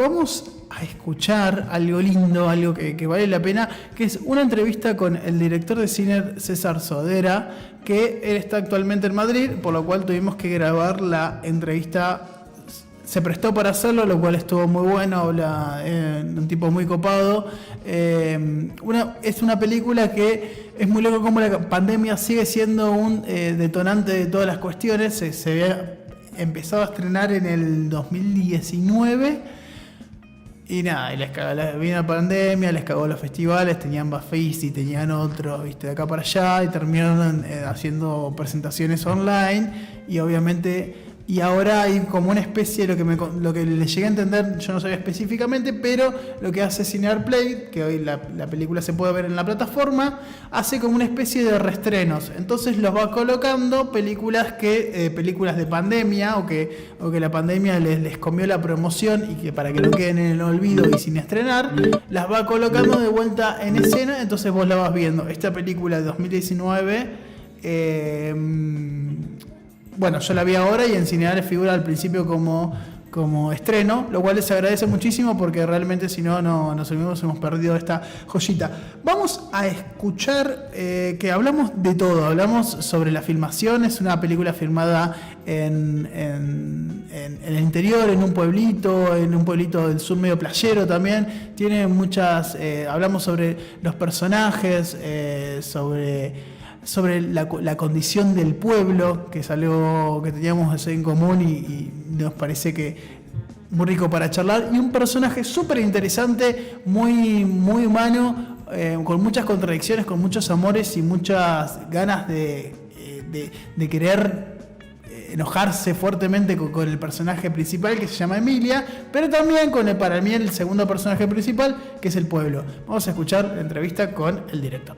vamos a escuchar algo lindo, algo que vale la pena, que es una entrevista con el director de cine César Sodera, que él está actualmente en Madrid, por lo cual tuvimos que grabar la entrevista. Se prestó para hacerlo, lo cual estuvo muy bueno, habla un tipo muy copado. Es una película que es muy loco como la pandemia sigue siendo un detonante de todas las cuestiones. Se había empezado a estrenar en el 2019 y nada, y vino la pandemia, les cagó los festivales, tenían Bafisi, tenían otros, viste, de acá para allá, y terminaron haciendo presentaciones online, y obviamente... Y ahora hay como una especie de lo que le llegué a entender, yo no sabía específicamente, pero lo que hace Cinear Play, que hoy la película se puede ver en la plataforma, hace como una especie de reestrenos. Entonces los va colocando películas de pandemia o que la pandemia les comió la promoción y que para que no queden en el olvido y sin estrenar, las va colocando de vuelta en escena, entonces vos la vas viendo. Esta película de 2019... bueno, yo la vi ahora y en Cinear figura al principio como estreno, lo cual les agradece muchísimo porque realmente si no nos hemos perdido esta joyita. Vamos a escuchar que hablamos de todo, hablamos sobre la filmación. Es una película filmada en el interior, en un pueblito del sur medio playero también. Tiene muchas, hablamos sobre los personajes, sobre la condición del pueblo, que es algo que teníamos en común y nos parece que muy rico para charlar, y un personaje súper interesante, muy, muy humano, con muchas contradicciones, con muchos amores y muchas ganas de querer enojarse fuertemente con el personaje principal, que se llama Emilia, pero también para mí el segundo personaje principal, que es el pueblo. Vamos a escuchar la entrevista con el director.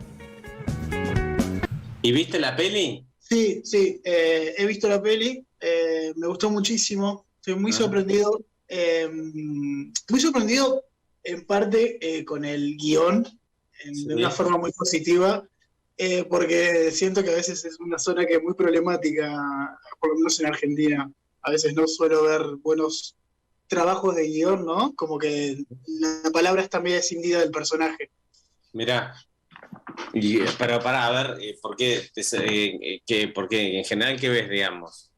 ¿Y viste la peli? Sí, he visto la peli, me gustó muchísimo, estoy muy sorprendido en parte con el guión, de una forma muy positiva, porque siento que a veces es una zona que es muy problemática, por lo menos en Argentina. A veces no suelo ver buenos trabajos de guión, ¿no? Como que la palabra está medio escindida del personaje. Mirá. Pero a ver, ¿por qué en general qué ves, digamos,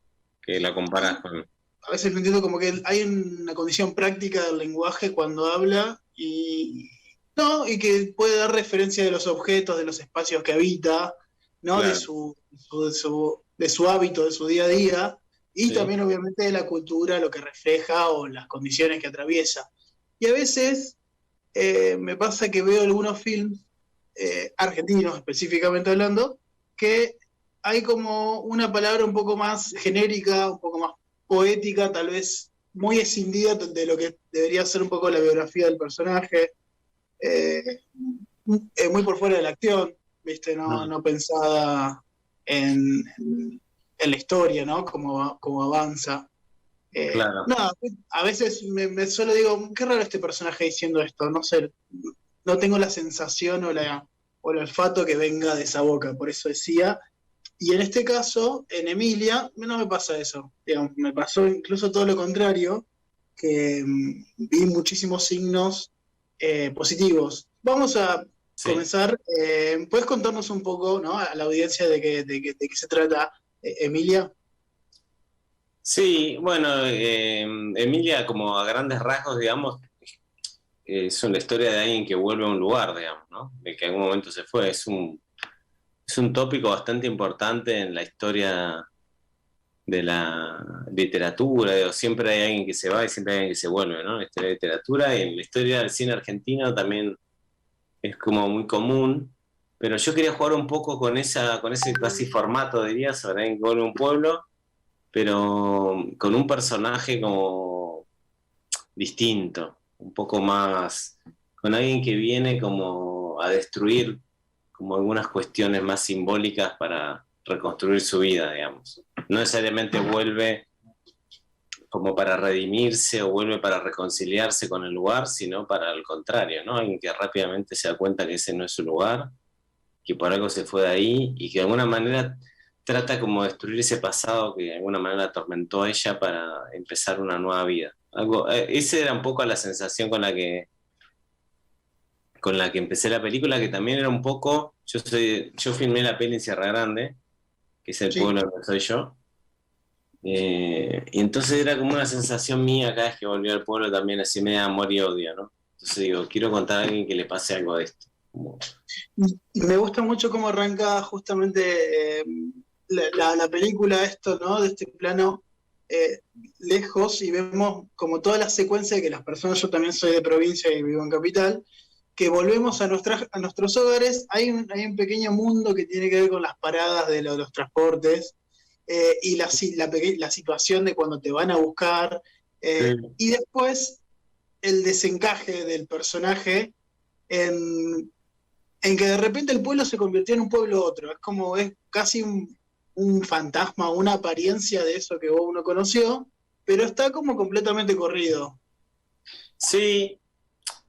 que la comparás con...? A veces no entiendo, como que hay una condición práctica del lenguaje cuando habla y que puede dar referencia de los objetos, de los espacios que habita, ¿no? Claro. de su hábito, de su día a día, y sí. También obviamente de la cultura, lo que refleja o las condiciones que atraviesa. Y a veces me pasa que veo algunos films argentinos específicamente hablando, que hay como una palabra un poco más genérica, un poco más poética, tal vez muy escindida de lo que debería ser un poco la biografía del personaje, muy por fuera de la acción, ¿viste? No pensada en la historia, ¿no? Cómo avanza. Claro. A veces me solo digo, qué raro este personaje diciendo esto, no sé, no tengo la sensación o el olfato que venga de esa boca, por eso decía. Y en este caso, en Emilia, no me pasa eso. Digamos, me pasó incluso todo lo contrario, que vi muchísimos signos positivos. Vamos a comenzar. ¿Puedes contarnos un poco, ¿no?, a la audiencia de qué se trata Emilia? Sí, bueno, Emilia, como a grandes rasgos, digamos, es una historia de alguien que vuelve a un lugar, digamos, ¿no? De que en algún momento se fue. Es un tópico bastante importante en la historia de la literatura. Siempre hay alguien que se va y siempre hay alguien que se vuelve, ¿no? En la historia de literatura y en la historia del cine argentino también es como muy común. Pero yo quería jugar un poco con ese casi formato, diría, sobre alguien que vuelve a un pueblo, pero con un personaje como distinto, un poco más, con alguien que viene como a destruir como algunas cuestiones más simbólicas para reconstruir su vida, digamos. No necesariamente vuelve como para redimirse o vuelve para reconciliarse con el lugar, sino para el contrario, ¿no? Alguien que rápidamente se da cuenta que ese no es su lugar, que por algo se fue de ahí y que de alguna manera trata como de destruir ese pasado que de alguna manera atormentó a ella para empezar una nueva vida. algo, esa era un poco la sensación con la que empecé la película, que también era un poco, yo filmé la peli en Sierra Grande, que es el Sí. pueblo donde soy yo, y entonces era como una sensación mía cada vez que volví al pueblo también, así me da amor y odio, ¿no? Entonces digo, quiero contar a alguien que le pase algo de esto. Y me gusta mucho cómo arranca justamente la película, esto, ¿no? De este plano eh, lejos, y vemos como toda la secuencia de que las personas, yo también soy de provincia y vivo en capital, que volvemos a nuestros hogares. Hay un pequeño mundo que tiene que ver con las paradas de los transportes, y la situación de cuando te van a buscar, Sí. y después el desencaje del personaje en que de repente el pueblo se convirtió en un pueblo otro. Es casi un fantasma, una apariencia de eso que uno conoció, pero está como completamente corrido. Sí,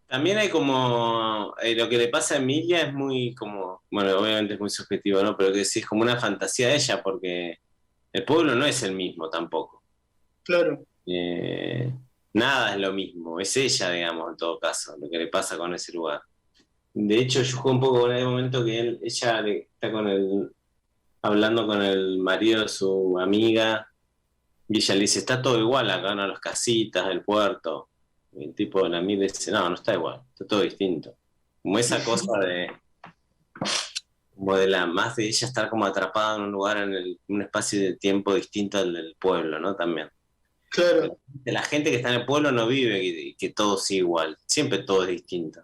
también hay como, lo que le pasa a Emilia es muy como, bueno, obviamente es muy subjetivo, ¿no? Pero que sí es como una fantasía de ella, porque el pueblo no es el mismo tampoco. Claro. Eh, Nada es lo mismo, es ella, digamos, en todo caso, lo que le pasa con ese lugar. De hecho, yo juego un poco con el momento que ella está hablando con el marido de su amiga, y ella le dice, está todo igual acá, ¿no? Las casitas, el puerto. Y el tipo de la mira y dice, no, no está igual, está todo distinto. Como esa cosa como de más de ella estar como atrapada en un lugar, un espacio de tiempo distinto al del pueblo, ¿no? También. Claro, La gente que está en el pueblo no vive que todo sea igual, siempre todo es distinto.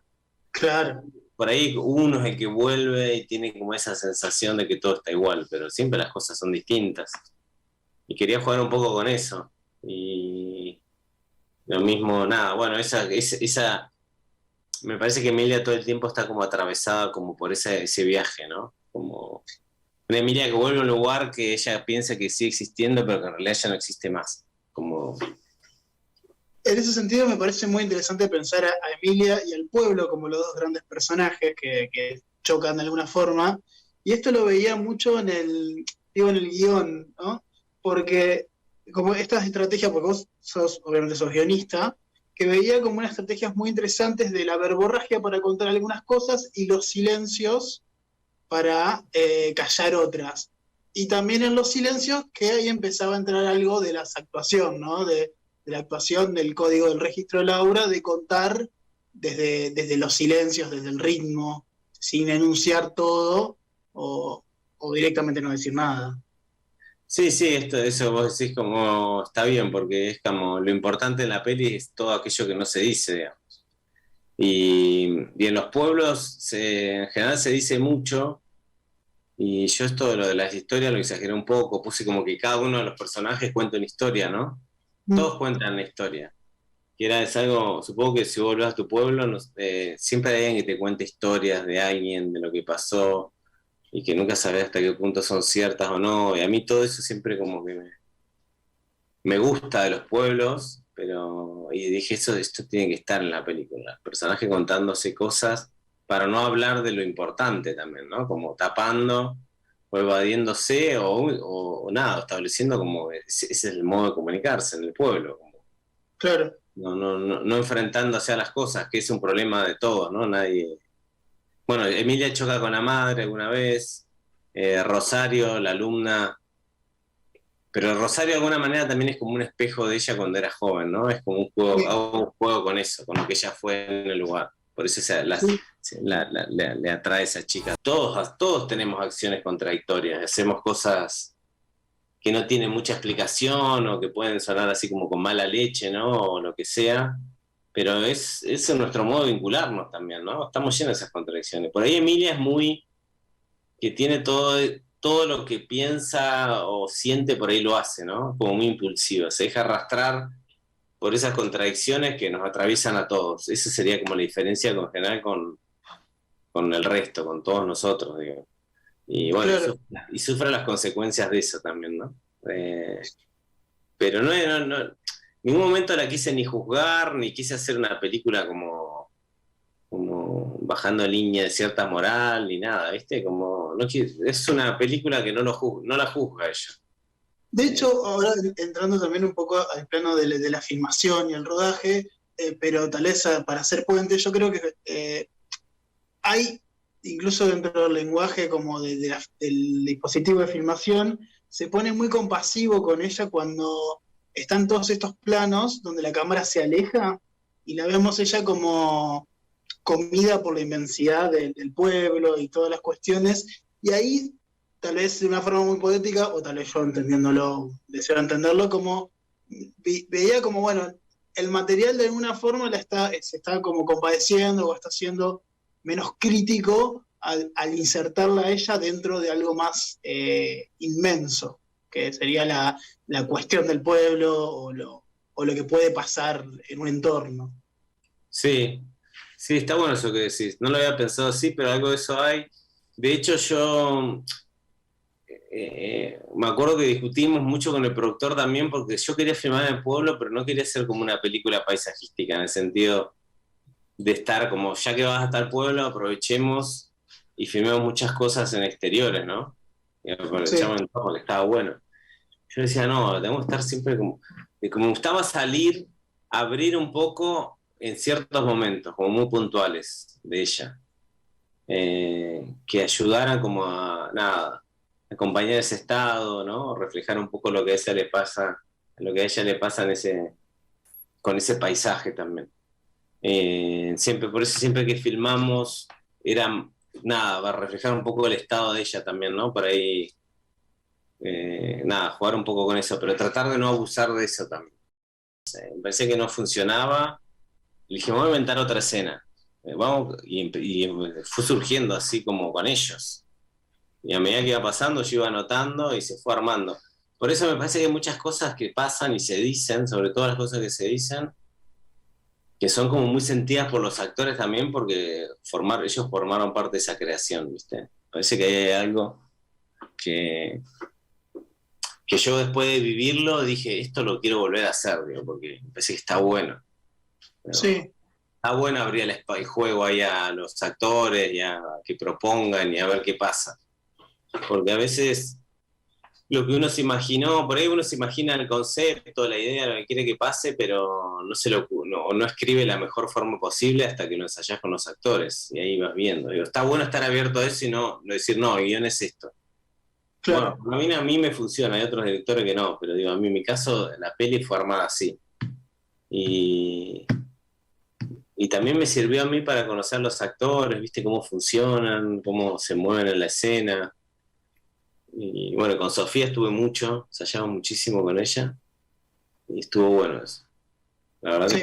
claro. Por ahí uno es el que vuelve y tiene como esa sensación de que todo está igual, pero siempre las cosas son distintas. Y quería jugar un poco con eso. Y lo mismo, nada, bueno, esa me parece que Emilia todo el tiempo está como atravesada como por ese viaje, ¿no? Como una Emilia que vuelve a un lugar que ella piensa que sigue existiendo, pero que en realidad ya no existe más. Como, En ese sentido me parece muy interesante pensar a Emilia y al pueblo como los dos grandes personajes que chocan de alguna forma. Y esto lo veía mucho en el guión, ¿no? Porque como estas estrategias, porque vos obviamente sos guionista, que veía como unas estrategias muy interesantes de la verborragia para contar algunas cosas y los silencios para callar otras. Y también en los silencios que ahí empezaba a entrar algo de la actuación, ¿no? De la actuación del código del registro de la obra, de contar desde los silencios, desde el ritmo, sin enunciar todo o directamente no decir nada. sí, sí, eso vos decís como está bien, porque es como lo importante en la peli es todo aquello que no se dice, digamos. Y en los pueblos en general se dice mucho, y yo esto de lo de las historias lo exageré un poco, puse como que cada uno de los personajes cuenta una historia, ¿no? Mm. Todos cuentan una historia. Que es algo, supongo que si vos volvés a tu pueblo, siempre hay alguien que te cuente historias de alguien, de lo que pasó, y que nunca sabes hasta qué punto son ciertas o no. Y a mí todo eso siempre como que me gusta de los pueblos, pero y dije, esto tiene que estar en la película. Personajes contándose cosas para no hablar de lo importante también, ¿no? Como tapando o evadiéndose o nada, estableciendo como ese es el modo de comunicarse en el pueblo, como Claro. no enfrentándose a las cosas, que es un problema de todos, ¿no? Nadie. Bueno, Emilia choca con la madre alguna vez, Rosario, la alumna. Pero Rosario de alguna manera también es como un espejo de ella cuando era joven, ¿no? Es como un juego, Sí, hago un juego con eso, con lo que ella fue en el lugar. Por eso sí. le atrae a esa chica. Todos tenemos acciones contradictorias, hacemos cosas que no tienen mucha explicación o que pueden sonar así como con mala leche, ¿no? O lo que sea. Pero es nuestro modo de vincularnos también, ¿no? Estamos llenos de esas contradicciones. Por ahí Emilia es muy que tiene todo lo que piensa o siente por ahí lo hace, ¿no? Como muy impulsivo, se deja arrastrar por esas contradicciones que nos atraviesan a todos. Esa sería como la diferencia con general con el resto, con todos nosotros, digo. Y bueno, Claro. y sufre las consecuencias de eso también, ¿no? Pero en ningún momento la quise ni juzgar, ni quise hacer una película como bajando línea de cierta moral ni nada, ¿viste? Como no es una película que no la juzga ella. De hecho, ahora entrando también un poco al plano de la filmación y el rodaje, pero tal vez para hacer puente, yo creo que hay, incluso dentro del lenguaje como del dispositivo de filmación, se pone muy compasivo con ella cuando están todos estos planos donde la cámara se aleja y la vemos ella como comida por la inmensidad del pueblo y todas las cuestiones, y ahí, tal vez de una forma muy poética, o tal vez yo entendiéndolo, deseo entenderlo, como veía como, bueno, el material de alguna forma se está como compadeciendo o está siendo menos crítico al insertarla a ella dentro de algo más inmenso, que sería la cuestión del pueblo o lo que puede pasar en un entorno. Sí, sí, está bueno eso que decís. No lo había pensado así, pero algo de eso hay. De hecho, yo me acuerdo que discutimos mucho con el productor también, porque yo quería filmar en el pueblo, pero no quería hacer como una película paisajística, en el sentido de estar como, ya que vas hasta el pueblo, aprovechemos y filmemos muchas cosas en exteriores, ¿no? Y aprovechamos Sí, en todo, que estaba bueno. Yo decía, no, tenemos que estar siempre como... Y como me gustaba salir, abrir un poco en ciertos momentos, como muy puntuales de ella, que ayudaran como a, nada, acompañar ese estado, ¿no? Reflejar un poco lo que a ella le pasa, lo que a ella le pasa en con ese paisaje también. Siempre, por eso siempre que filmamos, era, nada, va a reflejar un poco el estado de ella también, ¿no? Por ahí, nada, jugar un poco con eso, pero tratar de no abusar de eso también. Me parecía que no funcionaba. Le dije, voy a inventar otra escena. Vamos, y fue surgiendo así como con ellos. Y a medida que iba pasando, yo iba anotando y se fue armando. Por eso me parece que hay muchas cosas que pasan y se dicen, sobre todo las cosas que se dicen, que son como muy sentidas por los actores también, porque ellos formaron parte de esa creación, ¿viste? Parece que hay algo que, que yo después de vivirlo dije, esto lo quiero volver a hacer, digo, porque me parece que está bueno. Pero sí, está bueno abrir el juego ahí a los actores y a que propongan y a ver qué pasa. Porque a veces lo que uno se imaginó, por ahí uno se imagina el concepto, la idea, lo que quiere que pase, pero no escribe la mejor forma posible hasta que lo ensayás con los actores. Y ahí vas viendo. Digo, está bueno estar abierto a eso y no decir, no, el guión es esto. Bueno, claro. a mí me funciona, hay otros directores que no, pero digo, a mí en mi caso la peli fue armada así. Y, y también me sirvió a mí para conocer los actores, viste cómo funcionan, cómo se mueven en la escena. Y bueno, con Sofía estuve mucho, ensayaba muchísimo con ella y estuvo bueno eso. La verdad que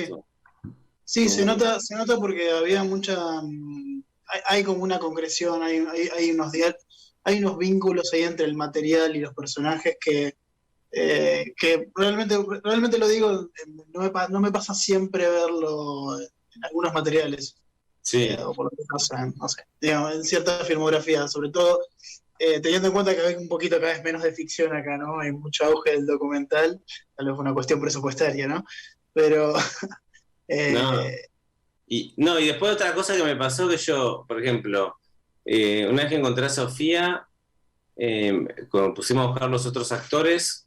Sí, sí, estuvo muy bueno. se nota porque había mucha, hay como una concreción, hay unos vínculos ahí entre el material y los personajes que realmente lo digo, no me pasa siempre verlo en algunos materiales, Sí, o por lo que pasa, no sé, digamos, en cierta filmografía, sobre todo teniendo en cuenta que hay un poquito cada vez menos de ficción acá, ¿no? Hay mucho auge del documental, tal vez fue una cuestión presupuestaria, ¿no? Pero no. eh, Y después otra cosa que me pasó que yo, por ejemplo, una vez que encontré a Sofía, cuando pusimos a buscar los otros actores,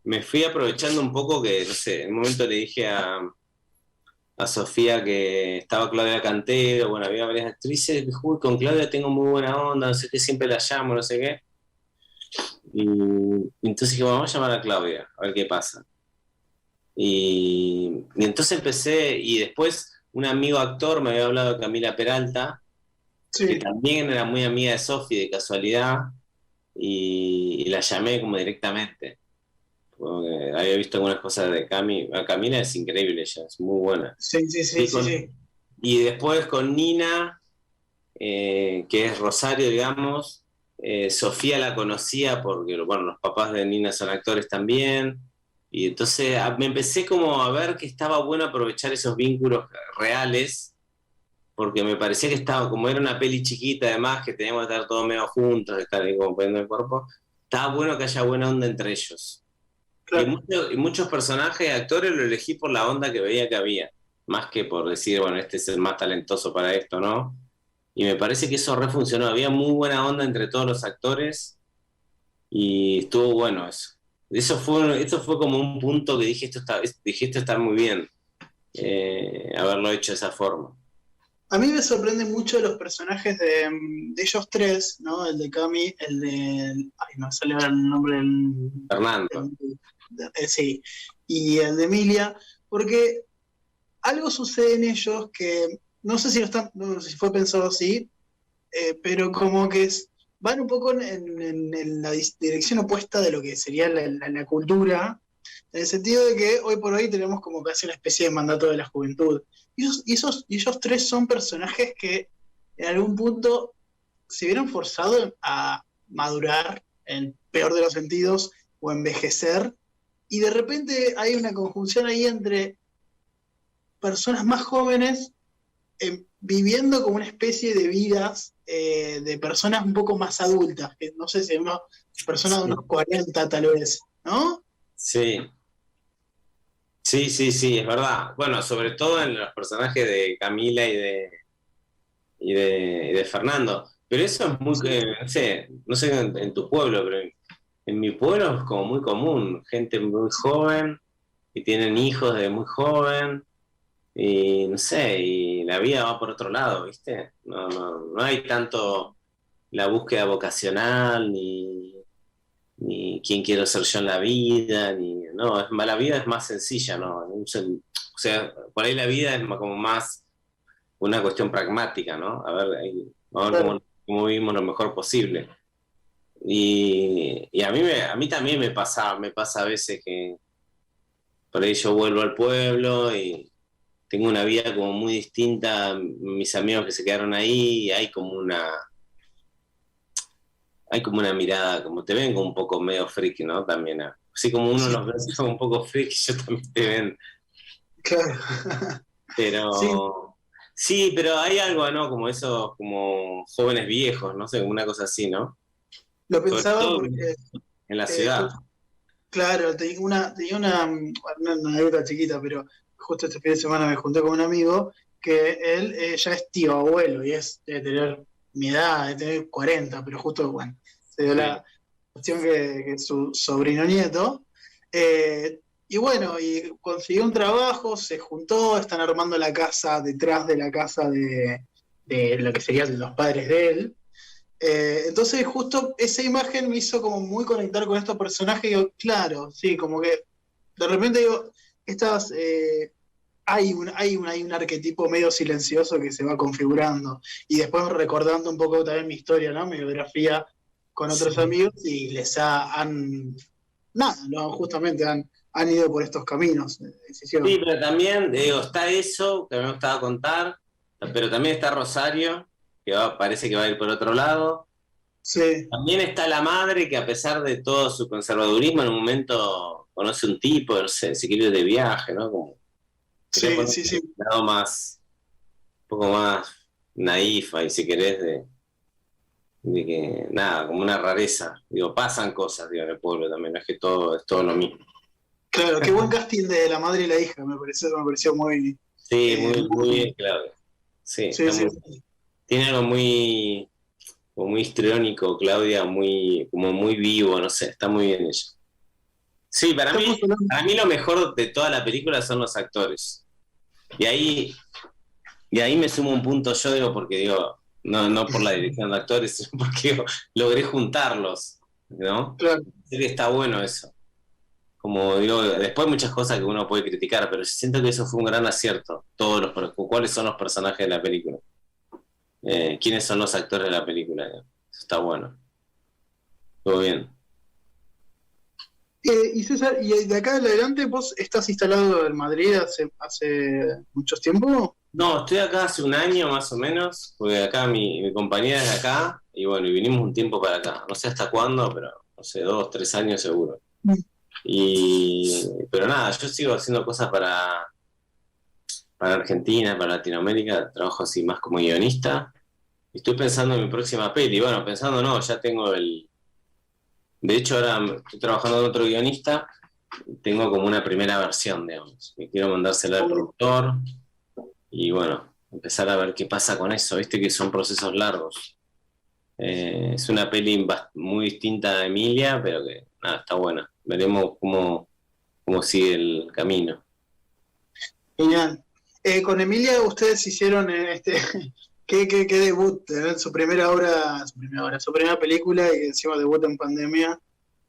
me fui aprovechando un poco que, no sé, en un momento le dije a Sofía que estaba Claudia Cantero, bueno, había varias actrices, que "Uy, con Claudia tengo muy buena onda, no sé qué, siempre la llamo, no sé qué". Y entonces dije, bueno, vamos a llamar a Claudia, a ver qué pasa. Y entonces empecé, y después un amigo actor me había hablado de Camila Peralta, que sí, también era muy amiga de Sofi de casualidad, y la llamé como directamente. Porque había visto algunas cosas de Cami. Camila es increíble, ella es muy buena. sí, sí, sí, Y, sí, sí, y después con Nina, que es Rosario, digamos, Sofía la conocía porque, bueno, los papás de Nina son actores también. Y entonces me empecé como a ver que estaba bueno aprovechar esos vínculos reales porque me parecía que estaba, como era una peli chiquita además, que teníamos que estar todos medio juntos, estar ahí como poniendo el cuerpo, estaba bueno que haya buena onda entre ellos. claro. Y muchos personajes, actores, lo elegí por la onda que veía que había, más que por decir, bueno, este es el más talentoso para esto, ¿no? Y me parece que eso refuncionó, había muy buena onda entre todos los actores y estuvo bueno eso. Eso fue como un punto que dije, esto está muy bien, haberlo hecho de esa forma. A mí me sorprende mucho los personajes de ellos tres, ¿no? El de Cami, el de... Ay, no sale ahora el nombre del... Fernando. Sí, y el de Emilia, porque algo sucede en ellos que no sé si no sé si fue pensado así, pero como que van un poco en la dirección opuesta de lo que sería la cultura, en el sentido de que hoy por hoy tenemos como casi una especie de mandato de la juventud. Y ellos tres son personajes que en algún punto se vieron forzados a madurar, en peor de los sentidos, o envejecer, y de repente hay una conjunción ahí entre personas más jóvenes viviendo como una especie de vidas de personas un poco más adultas, que no sé si una persona de unos 40 tal vez, ¿no? Sí, sí, es verdad. Bueno, sobre todo en los personajes de Camila y de Fernando. Pero eso es muy, no sé en tu pueblo, pero en mi pueblo es como muy común. Gente muy joven que tienen hijos de muy joven y no sé, y la vida va por otro lado, ¿viste? No hay tanto la búsqueda vocacional ni quién quiero ser yo en la vida, no, la vida es más sencilla, ¿no? O sea, por ahí la vida es como más una cuestión pragmática, ¿no? Vamos a ver cómo vivimos lo mejor posible. Y a mí también me pasa a veces que por ahí yo vuelvo al pueblo y tengo una vida como muy distinta a mis amigos que se quedaron ahí, y hay como una mirada, como te ven como un poco medio friki, ¿no? También, así como uno Sí, los ve como un poco friki, yo también te ven. claro. Sí, Pero sí, pero hay algo, ¿no? Como esos, como jóvenes viejos, no sé, una cosa así, ¿no? lo Sobre pensaba todo porque, en la ciudad. claro, tenía una anécdota chiquita, pero justo este fin de semana me junté con un amigo que él ya es tío abuelo y debe tener mi edad, de tener 40, pero justo, bueno, se dio Sí. la cuestión que es su sobrino nieto. Y bueno, y consiguió un trabajo, se juntó, están armando la casa detrás de la casa de lo que serían los padres de él. Entonces justo esa imagen me hizo como muy conectar con estos personajes y digo, claro, sí, como que de repente digo, estas, hay un arquetipo medio silencioso que se va configurando y después recordando un poco también mi historia, ¿no? Mi biografía con otros Sí. amigos y nada, no, justamente han ido por estos caminos de Sí, decisión. pero también, digo, está eso que me gustaba contar, pero también está Rosario, que parece que va a ir por otro lado. Sí, También está la madre que a pesar de todo su conservadurismo, en un momento conoce un tipo, no sé, se quiere ir de viaje, ¿no? Como quería sí, poner sí, sí. un lado más, un poco más naif, ahí si querés, de que, nada, como una rareza. Digo, pasan cosas, digo, en el pueblo también, no es que todo es todo lo mismo. Claro, qué buen casting de la madre y la hija, me pareció muy... Sí, muy muy bien, claro. Sí, sí, está sí, muy, sí. tiene algo muy, como muy histriónico, Claudia, como muy vivo, no sé, está muy bien ella. Sí, para mí, Estamos hablando. para mí lo mejor de toda la película son los actores. Y ahí me sumo un punto yo, digo, porque digo, no por la dirección de actores, sino porque digo, logré juntarlos, ¿no? Claro. Sí que está bueno eso. Como digo, después hay muchas cosas que uno puede criticar, pero siento que eso fue un gran acierto. ¿Cuáles son los personajes de la película? ¿Quiénes son los actores de la película? Eso está bueno. Todo bien. Y César, ¿y de acá en adelante vos estás instalado en Madrid hace mucho tiempo? No, estoy acá hace un año más o menos, porque acá mi compañera es de acá, y bueno, y vinimos un tiempo para acá. No sé hasta cuándo, pero no sé, 2, 3 años seguro. Pero nada, yo sigo haciendo cosas para Argentina, para Latinoamérica, trabajo así más como guionista. Estoy pensando en mi próxima peli. Bueno, pensando no, ya tengo el... De hecho, ahora estoy trabajando en otro guionista, tengo como una primera versión, digamos. Y quiero mandársela al productor y bueno, empezar a ver qué pasa con eso. Viste que son procesos largos. Es una peli muy distinta a Emilia, pero que nada, está buena. Veremos cómo sigue el camino. Genial. Con Emilia ustedes hicieron qué debut, su primera película y encima debut en pandemia.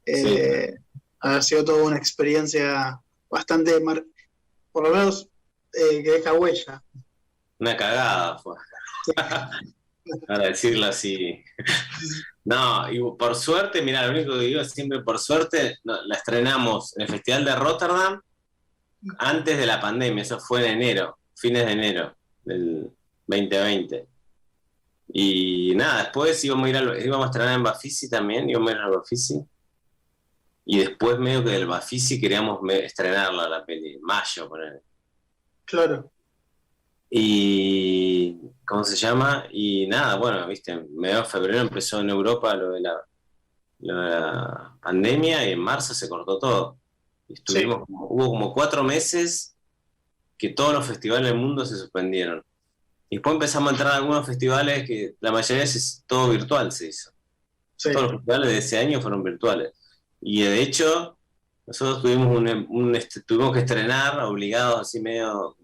Sí. Ha sido toda una experiencia bastante, por lo menos que deja huella. Una cagada fue. Para decirlo así. No, y por suerte, mira, lo único que digo siempre, por suerte, la estrenamos en el Festival de Rotterdam antes de la pandemia, eso fue en enero, fines de enero del 2020. Y nada, después íbamos a estrenar en Bafisi también, íbamos a ir al Bafisi. Y después medio que del Bafisi queríamos estrenarla la peli, en mayo, ponele. Claro. Y ¿cómo se llama? Y nada, bueno, viste, en mediados de febrero empezó en Europa lo de la pandemia y en marzo se cortó todo. Y hubo como 4 meses que todos los festivales del mundo se suspendieron. Y después empezamos a entrar a algunos festivales que la mayoría todo virtual se hizo. Sí. Todos los festivales de ese año fueron virtuales. Y de hecho, nosotros tuvimos que estrenar obligados así medio,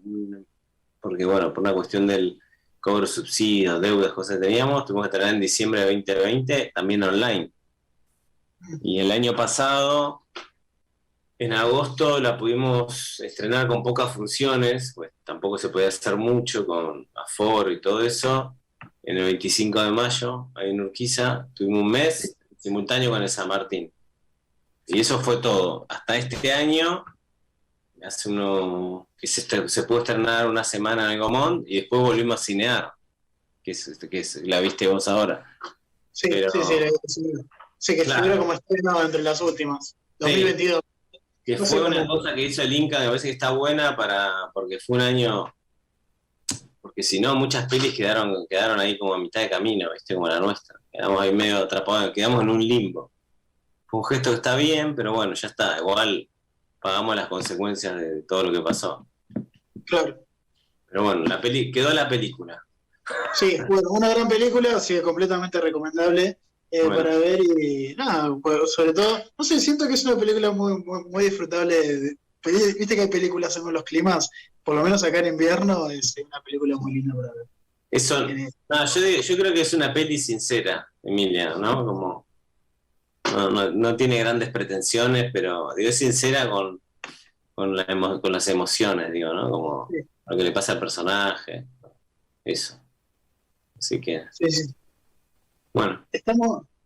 porque bueno, por una cuestión del cobro de subsidios, deudas, cosas que tuvimos que estrenar en diciembre de 2020, también online. Y el año pasado, en agosto, la pudimos estrenar con pocas funciones, pues tampoco se podía hacer mucho con aforo y todo eso. En el 25 de mayo, ahí en Urquiza, tuvimos un mes simultáneo con el San Martín. Y eso fue todo. Hasta este año, que se pudo estrenar una semana en el Gomón y después volvimos a cinear, que la viste vos ahora. Sí, pero, sí, que claro, estuviera como estreno entre las últimas. 2022. Sí, que no fue sé una cosa que hizo el Inca, que me parece que está buena porque fue un año. Porque si no, muchas pelis quedaron ahí como a mitad de camino, ¿viste? Como la nuestra. Quedamos ahí medio atrapados, quedamos en un limbo. Fue un gesto que está bien, pero bueno, ya está. Igual pagamos las consecuencias de todo lo que pasó. Claro. Pero bueno, quedó la película. Sí, bueno, una gran película, así que completamente recomendable para ver y nada, pues, sobre todo, no sé, siento que es una película muy, muy, muy disfrutable. Viste que hay películas según los climas, por lo menos acá en invierno es una película muy linda para ver. Eso, yo creo que es una peli sincera, Emilia, ¿no? Como no tiene grandes pretensiones, pero digo, es sincera con las emociones, digo, ¿no? Como sí, lo que le pasa al personaje, eso. Así que, sí. bueno.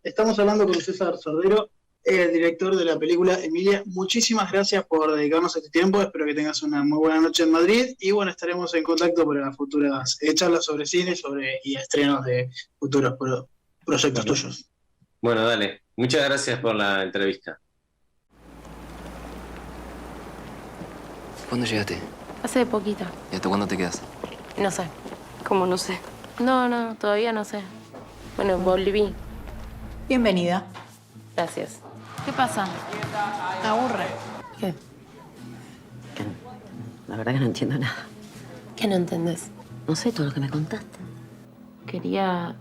Estamos hablando con César Sordero, el director de la película Emilia. Muchísimas gracias por dedicarnos este tiempo, espero que tengas una muy buena noche en Madrid y bueno, estaremos en contacto para futuras charlas sobre cine y estrenos de futuros proyectos tuyos. Bueno, dale. Muchas gracias por la entrevista. ¿Cuándo llegaste? Hace poquito. ¿Y hasta cuándo te quedas? No sé. ¿Cómo no sé? No, todavía no sé. Bueno, volví. Bienvenida. Gracias. ¿Qué pasa? ¿Te aburre? ¿Qué? La verdad que no entiendo nada. ¿Qué no entendés? No sé todo lo que me contaste. Quería...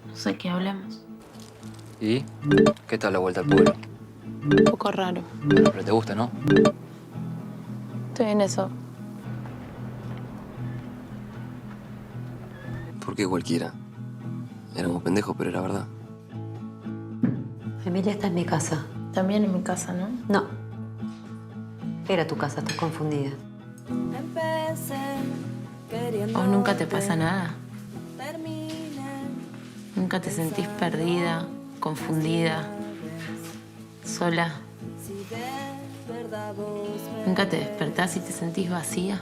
No sé, que hablemos. ¿Y? ¿Qué tal la vuelta al pueblo? Un poco raro. Bueno, pero te gusta, ¿no? Estoy en eso. ¿Por qué cualquiera? Éramos pendejos, pero era verdad. Emilia está en mi casa. También en mi casa, ¿no? No. Era tu casa, estás confundida. ¿O nunca te pasa nada? ¿Nunca te sentís perdida, confundida, sola? ¿Nunca te despertás y te sentís vacía?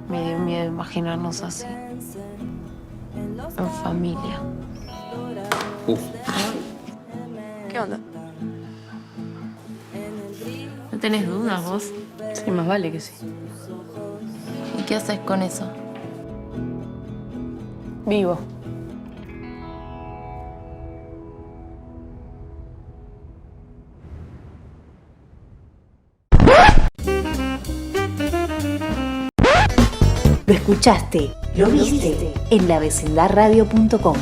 Me dio miedo imaginarnos así, en familia. ¿Qué onda? ¿No tenés dudas vos? Sí, más vale que sí. ¿Y qué haces con eso? Vivo. Lo escuchaste, lo viste en lavecindadradio.com.